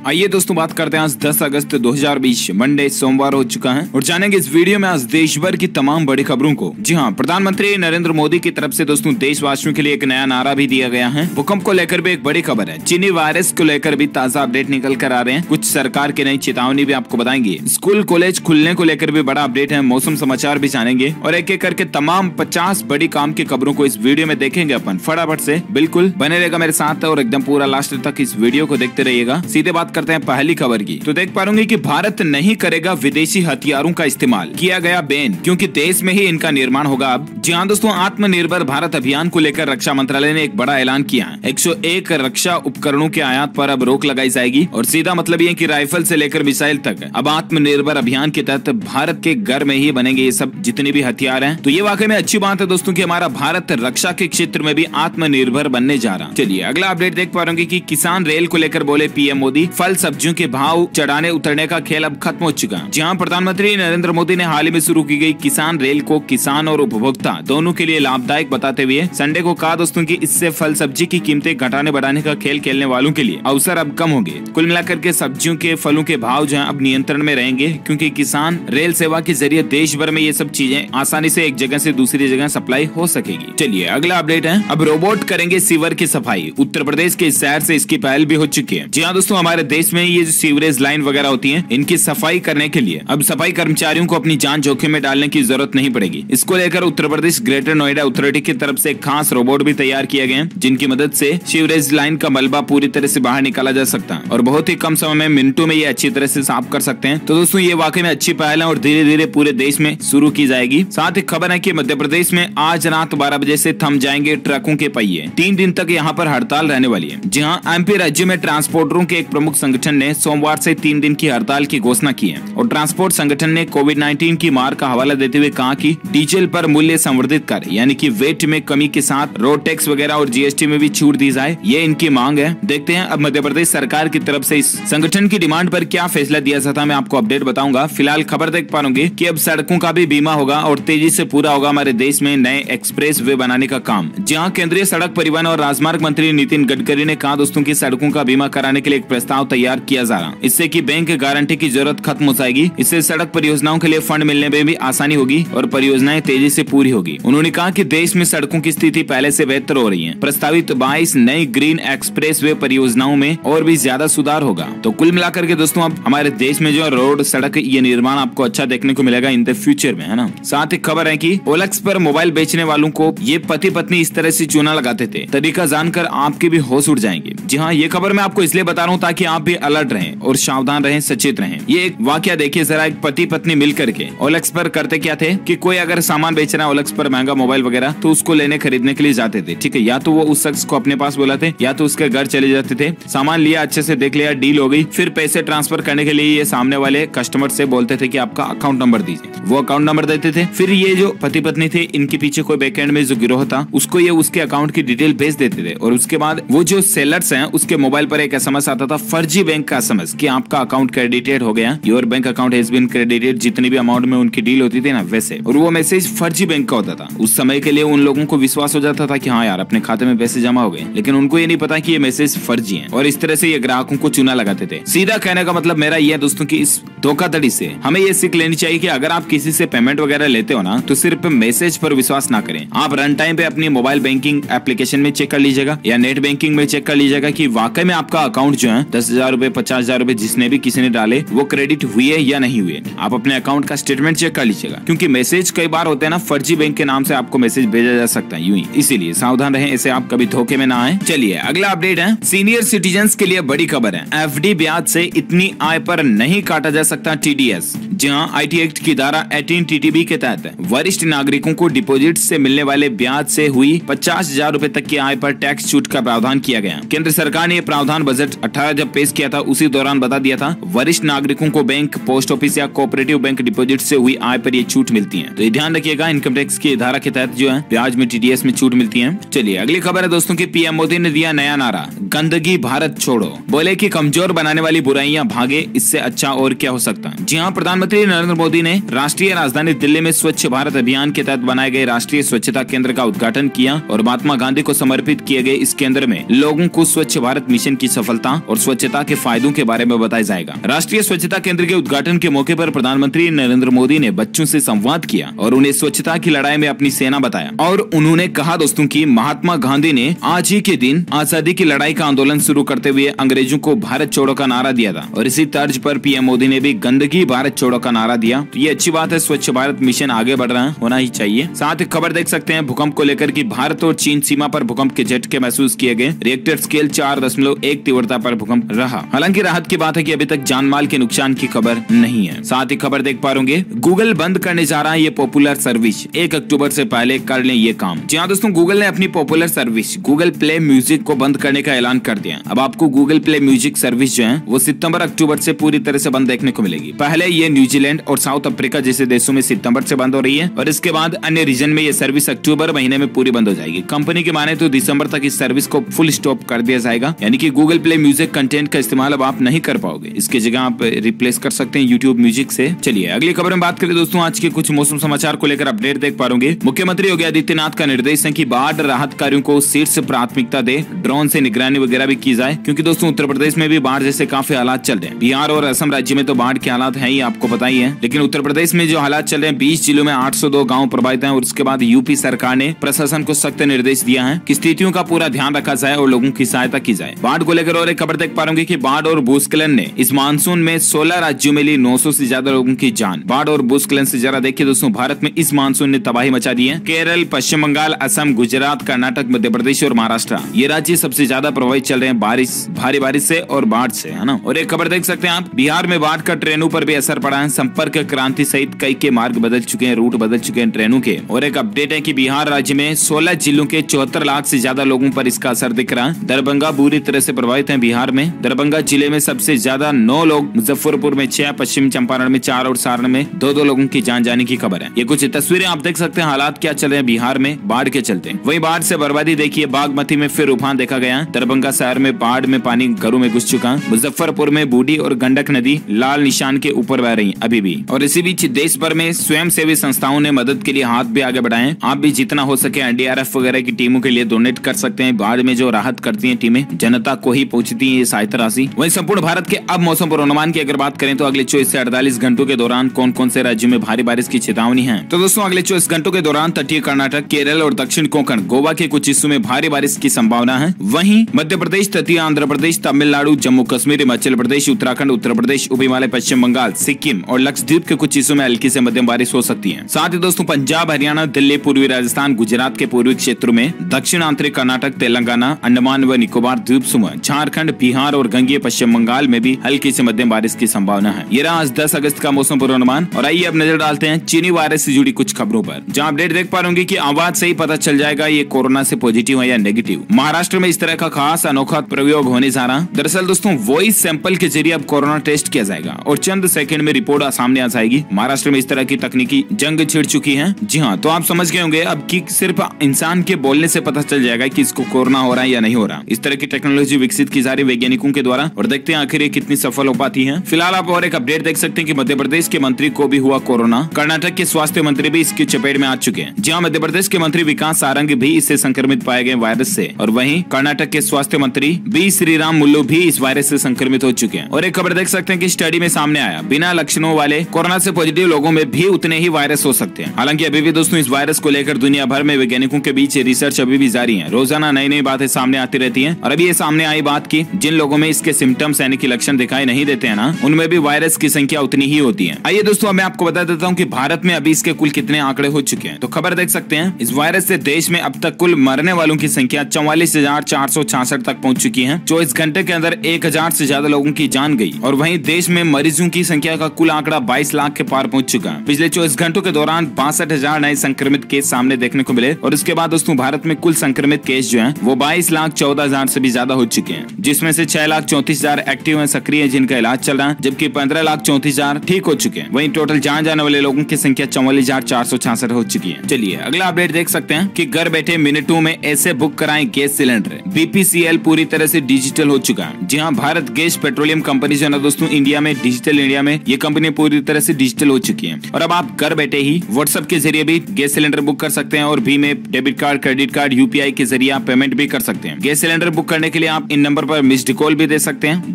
आइए दोस्तों बात करते हैं आज 10 अगस्त 2020 मंडे सोमवार हो चुका है और जानेंगे इस वीडियो में आज देश भर की तमाम बड़ी खबरों को। जी हाँ, प्रधानमंत्री नरेंद्र मोदी की तरफ से दोस्तों देशवासियों के लिए एक नया नारा भी दिया गया है। भूकंप को लेकर भी एक बड़ी खबर है। चीनी वायरस को लेकर भी ताजा अपडेट निकल कर आ रहे हैं। कुछ सरकार की नई चेतावनी भी आपको बताएंगे। स्कूल कॉलेज खुलने को लेकर भी बड़ा अपडेट है। मौसम समाचार भी जानेंगे और एक एक करके तमाम 50 बड़ी काम की खबरों को इस वीडियो में देखेंगे अपन फटाफट से। बिल्कुल बने रहेगा मेरे साथ और एकदम पूरा लास्ट तक इस वीडियो को देखते रहिएगा। सीधे बात करते हैं पहली खबर की। तो देख पाएंगे कि भारत नहीं करेगा विदेशी हथियारों का इस्तेमाल, किया गया बैन, क्योंकि देश में ही इनका निर्माण होगा। अब जी हाँ दोस्तों, आत्मनिर्भर भारत अभियान को लेकर रक्षा मंत्रालय ने एक बड़ा ऐलान किया है। 101 रक्षा उपकरणों के आयात पर अब रोक लगाई जाएगी और सीधा मतलब ये कि राइफल से लेकर मिसाइल तक अब आत्मनिर्भर अभियान के तहत भारत के घर में ही बनेंगे ये सब जितने भी हथियार हैं। तो ये वाकई में अच्छी बात है दोस्तों कि हमारा भारत रक्षा के क्षेत्र में भी आत्मनिर्भर बनने जा रहा। चलिए अगला अपडेट देख पा रहे हैं कि किसान रेल को लेकर बोले पीएम मोदी, फल सब्जियों के भाव चढ़ाने उतरने का खेल अब खत्म हो चुका है। जहां प्रधानमंत्री नरेंद्र मोदी ने हाल ही में शुरू की गई किसान रेल को किसान और उपभोक्ता दोनों के लिए लाभदायक बताते हुए संडे को कहा दोस्तों कि इससे फल सब्जी की कीमतें घटाने बढ़ाने का खेल खेलने वालों के लिए अवसर अब कम होंगे। कुल मिलाकर के सब्जियों के फलों के भाव जो है अब नियंत्रण में रहेंगे, क्योंकि किसान रेल सेवा के जरिए देश भर में ये सब चीजें आसानी से एक जगह से दूसरी जगह सप्लाई हो सकेगी। चलिए अगला अपडेट है, अब रोबोट करेंगे सीवर की सफाई। उत्तर प्रदेश के इस शहर से इसकी पहल भी हो चुकी है। जी हाँ दोस्तों, हमारे देश में ये जो सीवरेज लाइन वगैरह होती है इनकी सफाई करने के लिए अब सफाई कर्मचारियों को अपनी जान जोखिम में डालने की जरूरत नहीं पड़ेगी। इसको लेकर उत्तर प्रदेश ग्रेटर नोएडा अथॉरिटी की तरफ से खास रोबोट भी तैयार किए गए हैं, जिनकी मदद से सीवरेज लाइन का मलबा पूरी तरह से बाहर निकाला जा सकता है और बहुत ही कम समय में मिनटों में ये अच्छी तरह से साफ कर सकते हैं। तो दोस्तों ये वाकई में अच्छी पहल है और धीरे धीरे पूरे देश में शुरू की जाएगी। साथ ही खबर है कि मध्य प्रदेश में आज रात 12 बजे से थम जाएंगे ट्रकों के पहिए। 3 दिन तक यहाँ पर हड़ताल रहने वाली है। जी हाँ, एमपी राज्य में ट्रांसपोर्टरों के एक प्रमुख संगठन ने सोमवार से 3 दिन की हड़ताल की घोषणा की है और ट्रांसपोर्ट संगठन ने कोविड-19 की मार का हवाला देते हुए कहा कि डीजल पर मूल्य संवर्धित कर यानी कि वेट में कमी के साथ रोड टैक्स वगैरह और जीएसटी में भी छूट दी जाए, ये इनकी मांग है। देखते हैं अब मध्य प्रदेश सरकार की तरफ से इस संगठन की डिमांड पर क्या फैसला दिया जाता है, मैं आपको अपडेट बताऊंगा। फिलहाल खबर देख पाओगे कि अब सड़कों का भी बीमा होगा और तेजी से पूरा होगा हमारे देश में नए एक्सप्रेस वे बनाने का काम। जहाँ केंद्रीय सड़क परिवहन और राजमार्ग मंत्री नितिन गडकरी ने कहा दोस्तों की सड़कों का बीमा कराने के लिए एक प्रस्ताव तैयार किया जा रहा, इससे की बैंक गारंटी की जरूरत खत्म हो जाएगी। इससे सड़क परियोजनाओं के लिए फंड मिलने में भी आसानी होगी और परियोजनाएं तेजी से पूरी होगी। उन्होंने कहा कि देश में सड़कों की स्थिति पहले से बेहतर हो रही है। प्रस्तावित 22 नई ग्रीन एक्सप्रेस वे परियोजनाओं में और भी ज्यादा सुधार होगा। तो कुल मिलाकर के दोस्तों अब हमारे देश में जो रोड सड़क ये निर्माण आपको अच्छा देखने को मिलेगा इन द फ्यूचर में, है ना। साथ ही खबर है कि OLX पर मोबाइल बेचने वालों को ये पति पत्नी इस तरह से चूना लगाते थे, तरीका जानकर आपके भी होश उड़ जाएंगे। जी हाँ, ये खबर मैं आपको इसलिए बता रहा हूँ ताकि आप भी अलर्ट रहें और सावधान रहें, सचेत रहें। ये एक वाकया देखिए जरा, एक पति पत्नी मिल करके OLX पर करते क्या थे कि कोई अगर सामान बेच रहा है OLX पर महंगा मोबाइल वगैरह, तो उसको लेने खरीदने के लिए जाते थे। ठीक है, या तो वो उस शख्स को अपने पास बुलाते या तो उसके घर चले जाते थे, सामान लिया, अच्छे से देख लिया, डील हो गई, फिर पैसे ट्रांसफर करने के लिए ये सामने वाले कस्टमर से बोलते थे कि आपका अकाउंट नंबर दीजिए। वो अकाउंट नंबर देते थे, फिर ये जो पति पत्नी थे इनके पीछे कोई बैकएंड में जो गिरोह था उसको ये उसके अकाउंट की डिटेल भेज देते थे और उसके बाद वो जो सेलर्स हैं उसके मोबाइल पर एक SMS आता था, फर्जी बैंक का SMS कि आपका अकाउंट क्रेडिटेड हो गया, your bank account has been credited, जितनी भी अमाउंट में उनकी डील होती थी ना वैसे। और वो मैसेज फर्जी बैंक का होता था। उस समय के लिए उन लोगों को विश्वास हो जाता था कि हाँ यार अपने खाते में पैसे जमा हो गए, लेकिन उनको ये नहीं पता कि ये मैसेज फर्जी है और इस तरह से ये ग्राहकों को चूना लगाते थे। सीधा कहने का मतलब मेरा ये दोस्तों की इस धोखाधड़ी से हमें ये सीख लेनी चाहिए कि अगर आप किसी से पेमेंट वगैरह लेते हो ना तो सिर्फ मैसेज पर विश्वास ना करें। आप रन टाइम पे अपनी मोबाइल बैंकिंग एप्लीकेशन में चेक कर लीजिएगा या नेट बैंकिंग में चेक कर लीजिएगा कि वाकई में आपका अकाउंट जो है 10,000 रुपए 50,000 रुपए जिसने भी किसी ने डाले वो क्रेडिट हुए या नहीं हुए। आप अपने अकाउंट का स्टेटमेंट चेक कर लीजिएगा, क्योंकि मैसेज कई बार होते हैं ना फर्जी बैंक के नाम से आपको मैसेज भेजा जा सकता है यूं ही, इसीलिए सावधान रहें, ऐसे आप कभी धोखे में ना आए। चलिए अगला अपडेट है, सीनियर सिटीजन्स के लिए बड़ी खबर है। FD ब्याज से इतनी आय पर नहीं काटा जा सकता TDS। जहां IT एक्ट की धारा 18 TTB के तहत वरिष्ठ नागरिकों को डिपॉजिट से मिलने वाले ब्याज से हुई 50,000 रुपए तक की आय पर टैक्स छूट का प्रावधान किया गया। केंद्र सरकार ने यह प्रावधान बजट 18 जब पेश किया था उसी दौरान बता दिया था वरिष्ठ नागरिकों को बैंक, पोस्ट ऑफिस या कोऑपरेटिव बैंक डिपॉजिट से हुई आय पर ये छूट मिलती है। तो ये ध्यान रखिएगा, इनकम टैक्स की धारा के तहत जो है ब्याज में TDS में छूट मिलती है। चलिए अगली खबर है दोस्तों की PM मोदी ने दिया नया नारा, गंदगी भारत छोड़ो। बोले कि कमजोर बनाने वाली बुराइयां भागे, इससे अच्छा और क्या हो सकता है। जी हाँ, प्रधानमंत्री नरेंद्र मोदी ने राष्ट्रीय राजधानी दिल्ली में स्वच्छ भारत अभियान के तहत बनाए गए राष्ट्रीय स्वच्छता केंद्र का उद्घाटन किया और महात्मा गांधी को समर्पित किए गए इस केंद्र में लोगों को स्वच्छ भारत मिशन की सफलता और स्वच्छता स्वच्छता के फायदों के बारे में बताया जाएगा। राष्ट्रीय स्वच्छता केंद्र के उद्घाटन के मौके पर प्रधानमंत्री नरेंद्र मोदी ने बच्चों से संवाद किया और उन्हें स्वच्छता की लड़ाई में अपनी सेना बताया। और उन्होंने कहा दोस्तों कि महात्मा गांधी ने आज ही के दिन आजादी की लड़ाई का आंदोलन शुरू करते हुए अंग्रेजों को भारत छोड़ो का नारा दिया था और इसी तर्ज पर पीएम मोदी ने भी गंदगी भारत छोड़ो का नारा दिया। तो ये अच्छी बात है, स्वच्छ भारत मिशन आगे बढ़ रहा है, होना ही चाहिए। साथ ही खबर देख सकते हैं भूकंप को लेकर कि भारत और चीन सीमा पर भूकंप के झटके महसूस किए गए। रिएक्टर स्केल 4.1 तीव्रता पर भूकंप रहा। हालांकि राहत की बात है कि अभी तक जान माल के नुकसान की खबर नहीं है। साथ ही खबर देख पा रहे गूगल बंद करने जा रहा है ये पॉपुलर सर्विस, 1 अक्टूबर से पहले कर लें ये काम। जी हाँ दोस्तों, गूगल ने अपनी popular service Google play music को बंद करने का ऐलान कर दिया। अब आपको गूगल प्ले म्यूजिक सर्विस जो है वो सितंबर अक्टूबर से पूरी तरह से बंद देखने को मिलेगी। पहले ये न्यूजीलैंड और साउथ अफ्रीका जैसे देशों में सितंबर से बंद हो रही है और इसके बाद अन्य रीजन में ये सर्विस अक्टूबर महीने में पूरी बंद हो जाएगी। कंपनी की माने तो दिसंबर तक इस सर्विस को फुल स्टॉप कर दिया जाएगा, यानी कि गूगल प्ले म्यूजिक कंटेंट का इस्तेमाल अब आप नहीं कर पाओगे। इसकी जगह आप रिप्लेस कर सकते हैं यूट्यूब म्यूजिक से। चलिए अगली खबर में बात करें दोस्तों, आज के कुछ मौसम समाचार को लेकर अपडेट देख पा रहे। मुख्यमंत्री योगी आदित्यनाथ का निर्देश है कि बाढ़ राहत कार्यों को शीर्ष प्राथमिकता दे, ड्रोन से निगरानी वगैरह भी की जाए, क्योंकि दोस्तों उत्तर प्रदेश में भी बाढ़ जैसे काफी हालात चल रहे हैं। बिहार और असम राज्य में तो बाढ़ के हालात है ही, आपको पता ही है, लेकिन उत्तर प्रदेश में जो हालात चल रहे हैं 20 जिलों में 802 गांव प्रभावित हैं और उसके बाद यूपी सरकार ने प्रशासन को सख्त निर्देश दिया है कि स्थितियों का पूरा ध्यान रखा जाए और लोगों की सहायता की जाए। बाढ़ को लेकर और एक खबर देख पा रहे कि बाढ़ और भूस्खलन ने इस मानसून में 16 राज्यों में ली 900 से ज्यादा लोगों की जान। बाढ़ और भूस्खलन से जरा देखिए दोस्तों, भारत में इस मानसून ने तबाही मचा दी है। केरल, पश्चिम बंगाल, असम, गुजरात, कर्नाटक, मध्य प्रदेश और महाराष्ट्र, ये राज्य सबसे ज्यादा प्रभावित चल रहे हैं भारी बारिश से और बाढ़ से, है ना। और एक खबर देख सकते हैं आप, बिहार में बाढ़ का ट्रेनों पर भी असर पड़ा है। संपर्क क्रांति सहित कई के मार्ग बदल चुके हैं, रूट बदल चुके हैं ट्रेनों के। और एक अपडेट है कि बिहार राज्य में 16 जिलों के 74 लाख से ज्यादा लोगों पर इसका असर दिख रहा है। दरभंगा बुरी तरह से प्रभावित है बिहार में। दरभंगा जिले में सबसे ज्यादा 9 लोग, मुजफ्फरपुर में 6, पश्चिम चंपारण में 4 और सारण में 2 लोगों की जान जाने की खबर है। ये कुछ तस्वीरें आप देख सकते हैं, हालात क्या चल रहे हैं बिहार में बाढ़ के चलते। वही बाढ़ से बर्बादी देखिए, बागमती में फिर उफान देखा गया। दरभंगा शहर में बाढ़ में पानी घरों में घुस चुका। मुजफ्फरपुर में बूढ़ी और गंडक नदी लाल निशान के ऊपर बह रही अभी भी। और इसी बीच देश भर में स्वयं सेवी संस्थाओं ने मदद के लिए हाथ भी आगे बढ़ाए। आप भी जितना हो सके एनडीआरएफ वगैरह की टीमों के लिए डोनेट कर सकते हैं। बाढ़ में जो राहत करती हैं टीमें, जनता को ही पहुंचती है ये सहायता राशि। वहीं संपूर्ण भारत के अब मौसम पूर्वानुमान की अगर बात करें तो अगले 24 से 48 घंटों के दौरान कौन कौन से राज्यों में भारी बारिश की चेतावनी है। तो दोस्तों अगले 24 घंटों के दौरान तटीय कर्नाटक, केरल और दक्षिण कोंकण, गोवा के कुछ हिस्सों में भारी बारिश की संभावना है। वहीं मध्य प्रदेश, तटीय आंध्र प्रदेश, तमिलनाडु, जम्मू कश्मीर, हिमाचल प्रदेश, उत्तराखंड, उत्तर प्रदेश, उप हिमालय, पश्चिम बंगाल, सिक्किम और लक्षद्वीप के कुछ हिस्सों में हल्की से मध्यम बारिश हो सकती है। साथ ही दोस्तों पंजाब, हरियाणा, दिल्ली, पूर्वी राजस्थान, गुजरात के पूर्वी क्षेत्रों में, दक्षिण आंतरिक कर्नाटक, तेलंगाना, अंडमान व निकोबार द्वीप समूह, झारखंड, बिहार और गंगीय पश्चिम बंगाल में भी हल्की से मध्यम बारिश की संभावना है। ये रहा आज 10 अगस्त का मौसम पूर्वानुमान। और आइए अब नजर डालते हैं चीनी वायरस से जुड़ी कुछ खबरों पर, जहां अपडेट देख पा रहे कि आवाज से ही पता चल जाएगा ये कोरोना से पॉजिटिव है या नेगेटिव। महाराष्ट्र में इस तरह का खास अनोखा प्रयोग होने जा रहा। दरअसल दोस्तों वॉइस सैंपल के जरिए अब कोरोना टेस्ट किया जाएगा और चंद सेकंड में रिपोर्ट सामने आ जाएगी। महाराष्ट्र में इस तरह की तकनीकी जंग छिड़ चुकी है। जी हाँ, तो आप समझ गए होंगे अब कि सिर्फ इंसान के बोलने से पता चल जाएगा कि इसको कोरोना हो रहा है या नहीं हो रहा। इस तरह की टेक्नोलॉजी विकसित की जा रही वैज्ञानिकों के द्वारा और देखते हैं आखिर ये कितनी सफल हो पाती है। फिलहाल आप और एक अपडेट देख सकते हैं कि मध्य प्रदेश के मंत्री को भी हुआ कोरोना। कर्नाटक के स्वास्थ्य मंत्री भी इसकी चपेट में आ चुके हैं। जी हाँ, मध्य प्रदेश के मंत्री विकास सारंग भी इससे संक्रमित पाए गए वायरस से। और वहीं कर्नाटक के स्वास्थ्य मंत्री बी श्रीराम मुल्लू भी इस वायरस से संक्रमित हो चुके हैं। और एक खबर देख सकते हैं कि स्टडी में सामने आया बिना लक्षणों वाले कोरोना से पॉजिटिव लोगों में भी उतने ही वायरस हो सकते हैं। हालांकि अभी भी दोस्तों इस वायरस को लेकर दुनिया भर में वैज्ञानिकों के बीच रिसर्च अभी भी जारी है। रोजाना नई नई बातें सामने आती रहती हैं। और अभी ये सामने आई बात की जिन लोगों में इसके सिम्टम्स यानी कि लक्षण दिखाई नहीं देते हैं ना, उनमें भी वायरस की संख्या उतनी ही होती है। आइए दोस्तों मैं आपको बता देता हूँ कि भारत में अभी इसके कुल कितने आंकड़े हो चुके हैं। तो खबर देख सकते हैं इस वायरस से देश में अब तक कुल मरने वालों की संख्या 44,466 तक पहुंच चुकी है। 24 घंटे के अंदर 1,000 से ज्यादा लोगों की जान गई। और वहीं देश में मरीजों की संख्या का कुल आंकड़ा 22 लाख के पार पहुंच चुका है। पिछले 24 घंटों के दौरान 62,000 नए संक्रमित केस सामने देखने को मिले। और इसके बाद दोस्तों भारत में कुल संक्रमित केस जो है वो 22,14,000 से भी ज्यादा हो चुके हैं, जिसमें से 6,34,000 एक्टिव है, सक्रिय है, जिनका इलाज चल रहा है, जबकि 15,34,000 ठीक हो चुके हैं। वहीं टोटल जान जाने वाले लोगों की संख्या 44,466 हो चुकी है। चलिए अगला अपडेट देख सकते हैं कि घर बैठे मिनटों में ऐसे बुक कराएं गैस सिलेंडर। बीपीसीएल पूरी तरह से डिजिटल हो चुका है। जी हाँ, भारत गैस पेट्रोलियम कंपनी जो है ना दोस्तों इंडिया में डिजिटल इंडिया में ये कंपनी पूरी तरह से डिजिटल हो चुकी है। और अब आप घर बैठे ही व्हाट्सएप के जरिए भी गैस सिलेंडर बुक कर सकते हैं और भीम में debit card, credit card, UPI के जरिए आप पेमेंट भी कर सकते हैं। गैस सिलेंडर बुक करने के लिए आप इन नंबर पर मिस्ड कॉल भी भी दे सकते हैं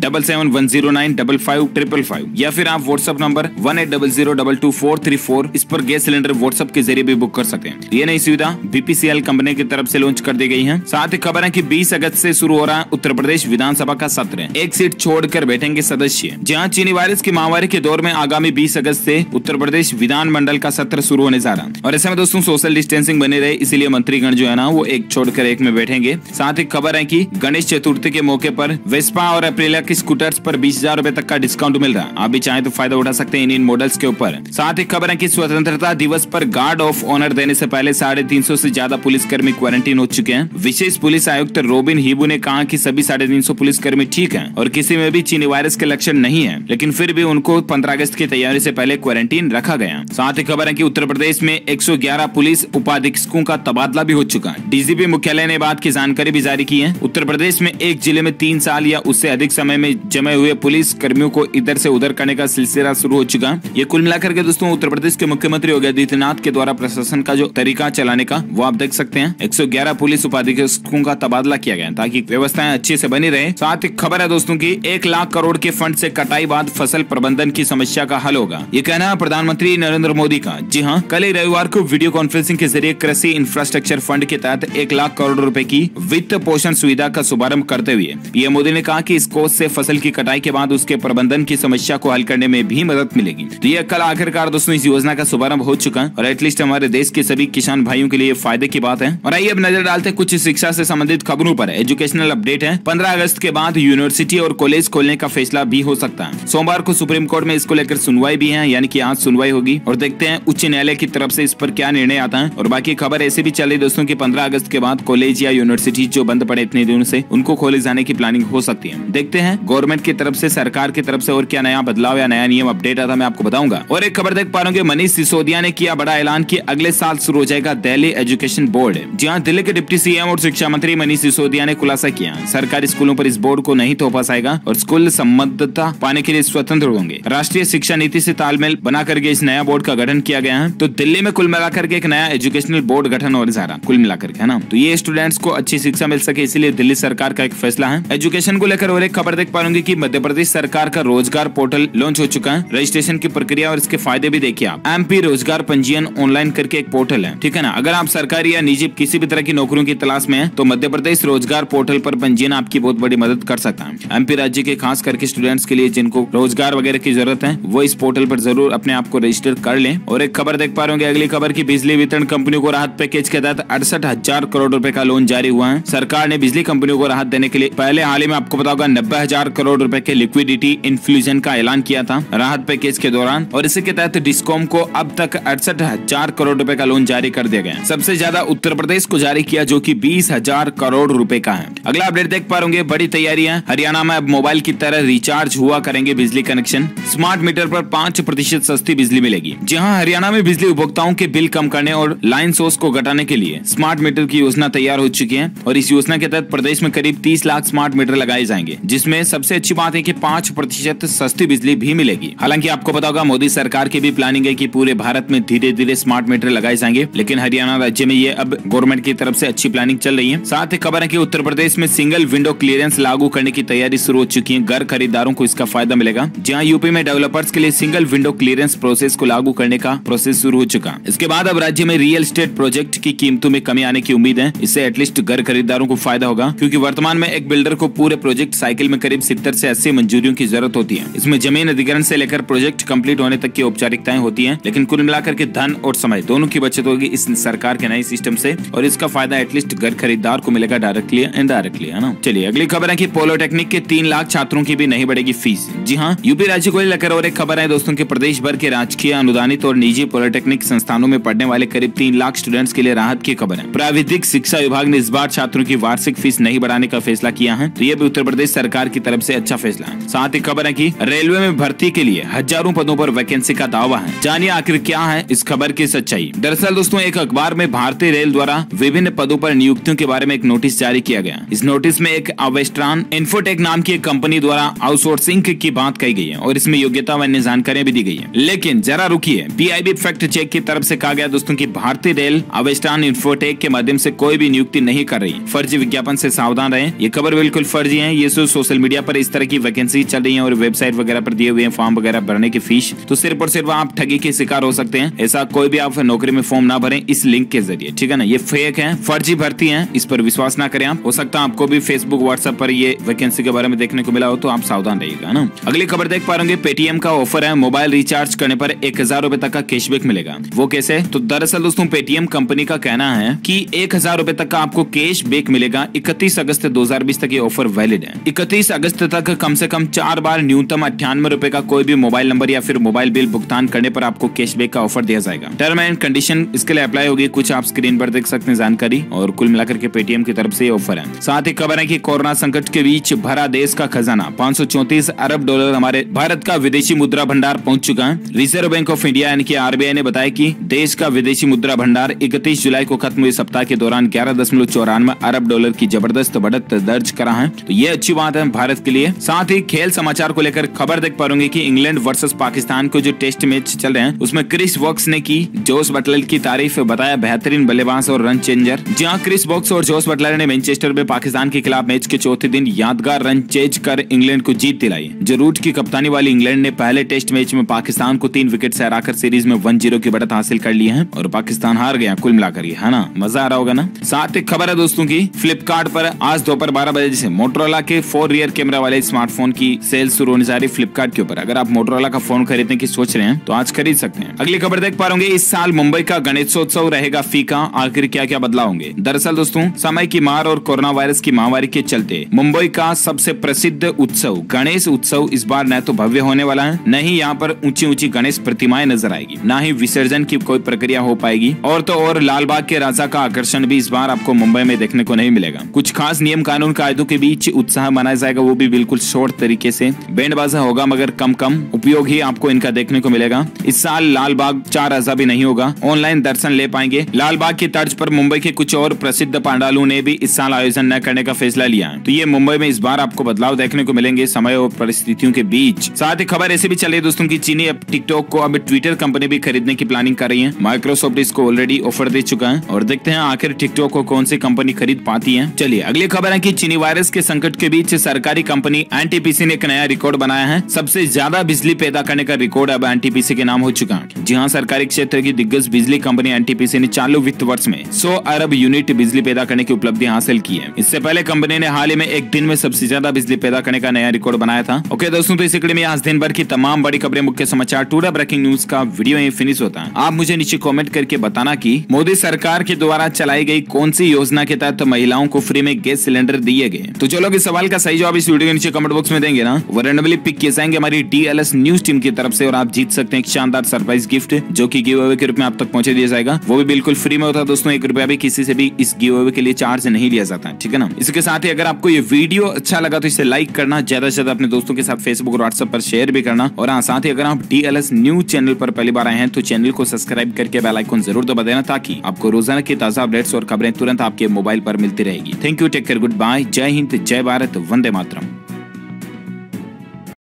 7710955555 या फिर आप व्हाट्सएप नंबर 1800222434 इस पर गैस सिलेंडर व्हाट्सएप के जरिए भी बुक कर सकते हैं। ये नई सुविधा बीपीसीएल कंपनी की तरफ से लॉन्च कर दी गई है। साथ ही खबर है कि 20 अगस्त से शुरू हो रहा उत्तर प्रदेश विधानसभा का सत्र, एक सीट छोड़कर बैठेंगे सदस्य। जहां चीनी वायरस की महामारी के दौर में आगामी 20 अगस्त से उत्तर प्रदेश विधानमंडल का सत्र शुरू होने जा रहा है और ऐसे में दोस्तों सोशल डिस्टेंसिंग बने रहे, इसीलिए मंत्रीगण जो है ना वो एक छोड़कर एक में बैठेंगे। साथ ही खबर है कि गणेश चतुर्थी के मौके पर वेस्पा और अप्रिलिया की स्कूटर्स पर 20,000 रूपए तक का डिस्काउंट मिल रहा है। आप भी चाहे तो फायदा उठा सकते हैं इन मॉडल्स के ऊपर। साथ ही खबर है कि स्वतंत्रता दिवस पर गार्ड ऑफ ऑनर देने से पहले 350 से ज्यादा पुलिसकर्मी क्वारंटीन हो चुके हैं। विशेष पुलिस आयुक्त रॉबिन हिबू ने कहा कि सभी 350 पुलिसकर्मी ठीक हैं और किसी में भी चीनी वायरस के लक्षण नहीं है, लेकिन फिर भी उनको 15 अगस्त की तैयारी से पहले क्वारंटीन रखा गया। साथ ही खबर है कि उत्तर प्रदेश में 111 पुलिस उपाधीक्षकों का तबादला भी हो चुका है। डीजीपी मुख्यालय ने बात की जानकारी भी जारी की है। उत्तर प्रदेश में एक जिले में 3 साल या उससे अधिक समय में जमे हुए पुलिस कर्मियों को इधर से उधर करने का सिलसिला शुरू हो चुका है। ये कुल मिलाकर के दोस्तों उत्तर प्रदेश के मुख्यमंत्री योगी आदित्यनाथ के द्वारा प्रशासन का जो तरीका चलाने का वो आप देख सकते हैं। 111 पुलिस उपाधीक्षकों का तबादला किया गया ताकि व्यवस्थाएं अच्छे से बनी रहे। साथ ही खबर है दोस्तों की 1 लाख करोड़ के फंड से कटाई बाद फसल प्रबंधन की समस्या का हल होगा, ये कहना है प्रधानमंत्री नरेंद्र मोदी का। जी हाँ, कल ही रविवार को वीडियो कॉन्फ्रेंसिंग के जरिए कृषि इंफ्रास्ट्रक्चर फंड के तहत 1 लाख करोड़ रुपए की वित्त पोषण सुविधा का शुभारंभ करते हुए पीएम मोदी ने कहा कि इस कोष से फसल की कटाई के बाद उसके प्रबंधन की समस्या को हल करने में भी मदद मिलेगी। तो ये कल आखिरकार दोस्तों इस योजना का शुभारंभ हो चुका है और एटलीस्ट हमारे देश के सभी किसान भाइयों के लिए फायदे की बात है। और आइए अब नजर डालते हैं कुछ शिक्षा से संबंधित खबरों पर। एजुकेशनल अपडेट है, 15 अगस्त के बाद यूनिवर्सिटी और कॉलेज खोलने का फैसला भी हो सकता है। सोमवार को सुप्रीम कोर्ट में इसको लेकर सुनवाई भी है, यानी कि आज सुनवाई होगी और देखते हैं उच्च न्यायालय की तरफ से इस पर क्या निर्णय आता है। और बाकी खबर ऐसे भी चल रही दोस्तों की 15 अगस्त के बाद कॉलेज या यूनिवर्सिटी जो बंद पड़े इतने दिनों से उनको खोले जाने की प्लानिंग हो सकती है। देखते हैं गवर्नमेंट की तरफ से, सरकार की तरफ से और क्या नया बदलाव या नया नियम अपडेट आता मैं आपको बताऊंगा। और एक खबर देख पा रहे होंगे, मनीष सिसोदिया ने किया बड़ा ऐलान कि अगले साल शुरू हो जाएगा दिल्ली एजुकेशन बोर्ड। जी हाँ, दिल्ली के डिप्टी सीएम और शिक्षा मंत्री मनीष सिसोदिया ने खुलासा किया सरकारी स्कूलों पर इस बोर्ड को नहीं थोपा जाएगा और स्कूल संबद्धता पाने के लिए स्वतंत्र होंगे। राष्ट्रीय शिक्षा नीति से तालमेल बना करके इस नया बोर्ड का गठन किया गया है। तो दिल्ली में कुल मिलाकर के एक नया एजुकेशनल बोर्ड गठन होने जा रहा कुल मिलाकर के, है ना। तो ये स्टूडेंट्स को अच्छी शिक्षा मिल सके इसलिए दिल्ली सरकार का एक फैसला है एजुकेशन को लेकर। और एक खबर देख पाएंगे कि मध्य प्रदेश सरकार का रोजगार पोर्टल लॉन्च हो चुका है। रजिस्ट्रेशन की प्रक्रिया और इसके फायदे भी देखिए आप। एमपी रोजगार पंजीयन ऑनलाइन करके एक पोर्टल है, ठीक है ना। अगर आप सरकारी या निजी किसी भी तरह की नौकरियों की तलाश में है तो मध्य प्रदेश रोजगार पोर्टल पर पंजीयन आपकी बहुत बड़ी मदद कर सकता है। एमपी राज्य के खास करके स्टूडेंट्स के लिए जिनको रोजगार वगैरह की जरूरत है वो इस पोर्टल पर जरूर अपने आप को रजिस्टर कर लें। और एक खबर देख पा रहे होंगे, अगली खबर की बिजली वितरण कंपनियों को राहत पैकेज के तहत 68,000 करोड़ रुपए का लोन जारी हुआ है। सरकार ने बिजली कंपनियों को राहत देने के लिए पहले हाल ही में आपको बताऊंगा 90,000 करोड़ रुपए के लिक्विडिटी इन्फ्यूजन का ऐलान किया था राहत पैकेज के दौरान। और इसी के तहत डिस्कॉम को अब तक 68,000 करोड़ रुपए का लोन जारी कर दिया गया। सबसे ज्यादा उत्तर प्रदेश को जारी किया जो कि 20,000 करोड़ रुपए का है। अगला अपडेट देख पा रहे, बड़ी तैयारियां, हरियाणा में अब मोबाइल की तरह रिचार्ज हुआ करेंगे बिजली कनेक्शन। स्मार्ट मीटर पर 5% सस्ती बिजली मिलेगी। जी हाँ, हरियाणा में बिजली उपभोक्ताओं के बिल कम करने और लाइन सोर्स को घटाने के लिए स्मार्ट मीटर की योजना तैयार हो चुकी है। और इस योजना के तहत प्रदेश में करीब 30 लाख स्मार्ट मीटर लगाए जाएंगे, जिसमें सबसे अच्छी बात है कि 5% सस्ती बिजली भी मिलेगी। हालांकि आपको पता होगा मोदी सरकार की भी प्लानिंग है कि पूरे भारत में धीरे धीरे स्मार्ट मीटर लगाए जाएंगे, लेकिन हरियाणा राज्य में ये अब गवर्नमेंट की तरफ से अच्छी प्लानिंग चल रही है। साथ ही खबर है कि उत्तर प्रदेश में सिंगल विंडो क्लियरेंस लागू करने की तैयारी शुरू हो चुकी है। घर खरीदारों को इसका फायदा मिलेगा। जहाँ यूपी में डेवलपर्स के लिए सिंगल विंडो क्लियरेंस प्रोसेस को लागू करने का प्रोसेस शुरू हो चुका। इसके बाद अब राज्य में रियल एस्टेट प्रोजेक्ट की कीमतों में कमी आने की उम्मीद है। इससे एटलीस्ट घर खरीदारों को फायदा होगा, क्योंकि वर्तमान में एक बिल्डर को पूरे प्रोजेक्ट साइकिल में करीब 70 से 80 मंजूरियों की जरूरत होती है। इसमें जमीन अधिग्रहण से लेकर प्रोजेक्ट कंप्लीट होने तक की औपचारिकताएं होती हैं, लेकिन कुल मिलाकर के धन और समय दोनों की बचत होगी इस सरकार के नए सिस्टम से। और इसका फायदा एटलीस्ट घर खरीदार को मिलेगा डायरेक्टली एंड इनडायरेक्टली, है ना। चलिए अगली खबर है कि पॉलिटेक्निक के 3 लाख छात्रों की भी नहीं बढ़ेगी फीस। जी हाँ, यूपी राज्य को लेकर और एक खबर है दोस्तों के प्रदेश भर के राजकीय अनुदानित और निजी पॉलिटेक्निक संस्थानों में पढ़ने वाले करीब 3 लाख स्टूडेंट्स के लिए राहत की खबर है। प्राविधिक शिक्षा विभाग ने इस बार छात्रों की वार्षिक फीस नहीं बढ़ाने का फैसला किया है, तो ये भी उत्तर प्रदेश सरकार की तरफ से अच्छा फैसला है। साथ ही खबर है कि रेलवे में भर्ती के लिए हजारों पदों पर वैकेंसी का दावा है। जानिए आखिर क्या है इस खबर की सच्चाई। दरअसल दोस्तों एक अखबार में भारतीय रेल द्वारा विभिन्न पदों पर नियुक्तियों के बारे में एक नोटिस जारी किया गया। इस नोटिस में एक अवेस्ट्रान इन्फोटेक नाम की एक कंपनी द्वारा आउटसोर्सिंग की बात कही गई है और इसमें योग्यता व अन्य जानकारियां भी दी गई है। लेकिन जरा रुकिए, पीआईबी फैक्ट चेक की तरफ से कहा गया दोस्तों की भारतीय रेल अवेस्ट्रान इन्फोटेक के माध्यम से कोई भी नियुक्ति नहीं कर रही। फर्जी विज्ञापन से सावधान रहें, ये खबर बिल्कुल फर्जी है। हैं ये सोशल मीडिया पर इस तरह की वैकेंसी चल रही है और वेबसाइट वगैरह पर दिए हुए हैं फॉर्म वगैरह भरने की फीस, तो सिर्फ और सिर्फ आप ठगी के शिकार हो सकते हैं। ऐसा कोई भी आप नौकरी में फॉर्म ना भरें इस लिंक के जरिए, ठीक है ना। ये फेक है, फर्जी भर्ती है, इस पर विश्वास ना करें आप। हो सकता है आपको भी फेसबुक व्हाट्सएप पर ये वैकेंसी के बारे में देखने को मिला हो, तो आप सावधान रहिएगा ना। अगली खबर देख पा रहे पेटीएम का ऑफर है, मोबाइल रिचार्ज करने पर 1000 रुपए तक का कैशबैक मिलेगा। वो कैसे? तो दरअसल दोस्तों पेटीएम कंपनी का कहना है कि 1000 रुपए तक का आपको कैशबैक मिलेगा। 31 अगस्त 2020 तक ये ऑफर वैलिड है। 31 अगस्त तक कम से कम 4 बार न्यूनतम 98 रुपए का कोई भी मोबाइल नंबर या फिर मोबाइल बिल भुगतान करने पर आपको कैशबैक का ऑफर दिया जाएगा। टर्म एंड कंडीशन इसके लिए अप्लाई होगी, कुछ आप स्क्रीन पर देख सकते हैं जानकारी। और कुल मिलाकर के पेटीएम की तरफ से ये ऑफर है। साथ ही खबर है कि कोरोना संकट के बीच भरा देश का खजाना, 534 अरब डॉलर हमारे भारत का विदेशी मुद्रा भंडार पहुंच चुका है। रिजर्व बैंक ऑफ इंडिया यानी कि आरबीआई ने बताया कि देश का विदेशी मुद्रा भंडार 31 जुलाई को खत्म हुए सप्ताह के दौरान 11.94 अरब डॉलर की जबरदस्त बढ़त दर्ज करा है। तो ये अच्छी बात है भारत के लिए। साथ ही खेल समाचार को लेकर खबर देख पा रहे कि इंग्लैंड वर्सेस पाकिस्तान को जो टेस्ट मैच चल रहे हैं उसमें क्रिस वॉक्स ने की जोस बटलर की तारीफ, बताया बेहतरीन बल्लेबाज और रन चेंजर। जहां क्रिस वॉक्स और जोस बटलर ने मैनचेस्टर में पाकिस्तान के खिलाफ मैच के चौथे दिन यादगार रन चेज कर इंग्लैंड को जीत दिलाई। जो रूट की कप्तानी वाली इंग्लैंड ने पहले टेस्ट मैच में पाकिस्तान को 3 विकेट से हराकर सीरीज में 1-0 की बढ़त हासिल कर ली है और पाकिस्तान हार गया कुल मिलाकर, है ना। मजा आ रहा होगा ना। साथ ही खबर है दोस्तों की फ्लिपकार्ट पर आज दोपहर 12 बजे से मोटरोला के 4 रियर कैमरा वाले स्मार्टफोन की सेल शुरू होने जा रही फ्लिपकार्ट के ऊपर। अगर आप मोटरोला का फोन खरीदने की सोच रहे हैं तो आज खरीद सकते हैं। अगली खबर देख पा रहे इस साल मुंबई का गणेशोत्सव रहेगा फीका, आखिर क्या क्या बदलाव होंगे। दरअसल दोस्तों समय की मार और कोरोना वायरस की महामारी के चलते मुंबई का सबसे प्रसिद्ध उत्सव गणेश उत्सव इस बार न तो भव्य होने वाला है, न ही यहाँ पर ऊंची ऊंची गणेश प्रतिमाएं नजर आएगी, न ही विसर्जन की कोई प्रक्रिया हो पाएगी। और तो और लालबाग के राजा का आकर्षण भी इस बार आपको मुंबई में देखने को नहीं मिलेगा। कुछ खास नियम कानून कायदों के बीच उत्साह मनाया जाएगा, वो भी बिल्कुल शॉर्ट तरीके से। बैंड बाजा होगा मगर कम उपयोग ही आपको इनका देखने को मिलेगा। इस साल लालबाग 4 अज़ा भी नहीं होगा, ऑनलाइन दर्शन ले पाएंगे। लालबाग की तर्ज पर मुंबई के कुछ और प्रसिद्ध पांडालों ने भी इस साल आयोजन न करने का फैसला लिया है। तो ये मुंबई में इस बार आपको बदलाव देखने को मिलेंगे समय और परिस्थितियों के बीच। साथ ही खबर ऐसे भी चल रही है दोस्तों की चीनी अब टिकटॉक को अब ट्विटर कंपनी भी खरीदने की प्लानिंग कर रही है। माइक्रोसॉफ्ट इसको ऑलरेडी ऑफर दे चुका है और देखते हैं आखिर टिकटॉक को कौन सी कंपनी खरीद पाती है। चलिए अगली खबर है कि चीनी वायरस के संकट के बीच सरकारी कंपनी एनटीपीसी ने एक नया रिकॉर्ड बनाया है। सबसे ज्यादा बिजली पैदा करने का रिकॉर्ड अब एनटीपीसी के नाम हो चुका है। जी हाँ, सरकारी क्षेत्र की दिग्गज बिजली कंपनी एनटीपीसी ने चालू वित्त वर्ष में 100 अरब यूनिट बिजली पैदा करने की उपलब्धि हासिल की है। इससे पहले कंपनी ने हाल ही में एक दिन में सबसे ज्यादा बिजली पैदा करने का नया रिकॉर्ड बनाया था। ओके दोस्तों, तो इस कड़ी में आज दिन भर की तमाम बड़ी खबरें, मुख्य समाचार, टूडे ब्रेकिंग न्यूज का वीडियो यहीं फिनिश होता है। आप मुझे नीचे कमेंट करके बताना कि मोदी सरकार के द्वारा चलाई गई कौन सी योजना के तहत महिलाओं को फ्री में गैस सिलेंडर दिए गए। तो जो लोग इस सवाल का सही जवाब इस वीडियो के नीचे कमेंट बॉक्स में देंगे ना, वो रैंडमली पिक किए जाएंगे हमारी DLS न्यूज टीम की तरफ से और आप जीत सकते हैं एक शानदार सरप्राइज गिफ्ट जो कि गिव अवे के रूप में आप तक पहुंचा दिया जाएगा। वो भी बिल्कुल फ्री में होता है दोस्तों, 1 रुपया भी किसी से भी इस गिव अवे के लिए चार्ज नहीं लिया जाता है, ठीक है ना। इसके साथ ही अगर आपको ये वीडियो अच्छा लगा तो इसे लाइक करना, ज्यादा से ज्यादा अपने दोस्तों के साथ फेसबुक और व्हाट्सएप पर शेयर भी करना। और हाँ, साथ ही अगर आप DLS न्यूज चैनल पर पहली बार आए हैं तो चैनल को सब्सक्राइब करके बेल आइकन जरूर दबा देना ताकि आपको रोजाना की ताजा अपडेट्स और खबरें तुरंत आपके मोबाइल पर मिलती रहेगी। Thank you, take care, goodbye, जय हिंद, जय भारत, वंदे मातरम।